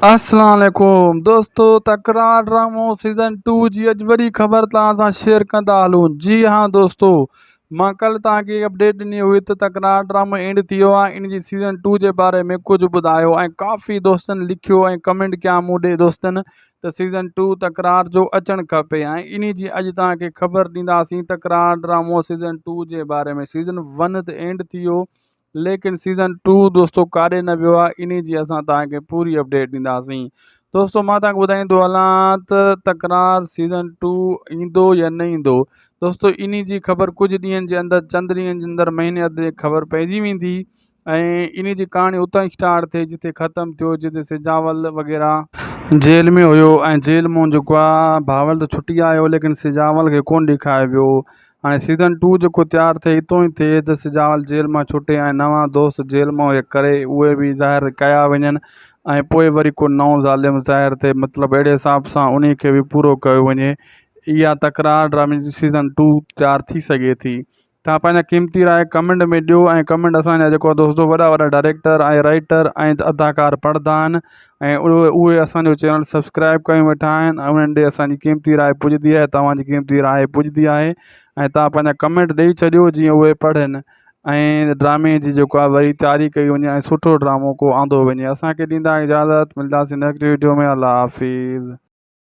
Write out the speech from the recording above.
अस्सलाम वालेकुम दोस्तों, तकरार ड्रामो सीज़न 2 जी अॼु वरी ख़बर तव्हां सां शेयर कंदा हलूं। जी हाँ दोस्तों, मां कल्ह तव्हांखे अपडेट ॾिनी हुई त तकरार ड्रामो एंड थी वियो आहे। इन जी सीज़न 2 जे बारे में कुझु ॿुधायो ऐं काफ़ी दोस्तनि लिखियो ऐं कमेंट कया मूं ॾे दोस्तनि त सीज़न 2 तकरार जो अचणु खपे ऐं इन जी अॼु तव्हांखे ख़बर ॾींदासीं तकरार ड्रामो सीज़न 2 जे बारे में। सीज़न 1 त एंड थी वियो, लेकिन सीज़न 2 दोस्तों काॾे न वियो आहे, इन जी असां तव्हांखे पूरी अपडेट ॾींदासीं। दोस्तों मां तव्हांखे ॿुधाईंदो हलां त तकरार सीज़न 2 ईंदो या न ईंदो। दोस्तों इन जी ख़बर कुझु ॾींहंनि जे अंदरि, चंद ॾींहंनि जे अंदरि, महीने अधु ख़बर पइजी वेंदी ऐं इन जी कहाणी उतां ई स्टार्ट थिए जिते ख़तमु थियो, जिते सिजावल वग़ैरह जेल में हुयो ऐं जेल मां जेको आहे भावल त छुटी आयो, लेकिन सिजावल खे कोन ॾेखारियो वियो। हाणे सीज़न 2 जेको तयारु थिए हितों ई थिए त सिजावल जेल मां छुटे ऐं नवां दोस्त जेल मां करे उहे बि ज़ाहिर कया वञनि ऐं पोइ वरी को नओं ज़ालिम ज़ाहिर थिए, मतिलबु अहिड़े हिसाब सां उन खे बि पूरो कयो वञे। इहा तकरार ड्रामे जी सीज़न 2 तयारु थी सघे थी। तव्हां पंहिंजा क़ीमती राय कमेंट में ॾियो ऐं कमेंट असांजा जेको आहे दोस्तों वॾा वॾा डायरेक्टर ऐं राइटर ऐं अदाकार पढ़ंदा आहिनि ऐं उहे असांजो चैनल सब्सक्राइब कयूं वेठा आहिनि ऐं उन्हनि ॾे असांजी क़ीमती राय पुॼंदी आहे, तव्हांजी क़ीमती राय पुॼंदी आहे ऐं तव्हां पंहिंजा कमेंट ॾेई छॾियो जीअं उहे पढ़नि ऐं ड्रामे जी जेको आहे वरी तयारी कई वञे ऐं सुठो ड्रामो को आंदो वञे। असांखे ॾींदा इजाज़त, मिलंदासीं नेक्स्ट वीडियो में। अल्लाह हाफ़िज़।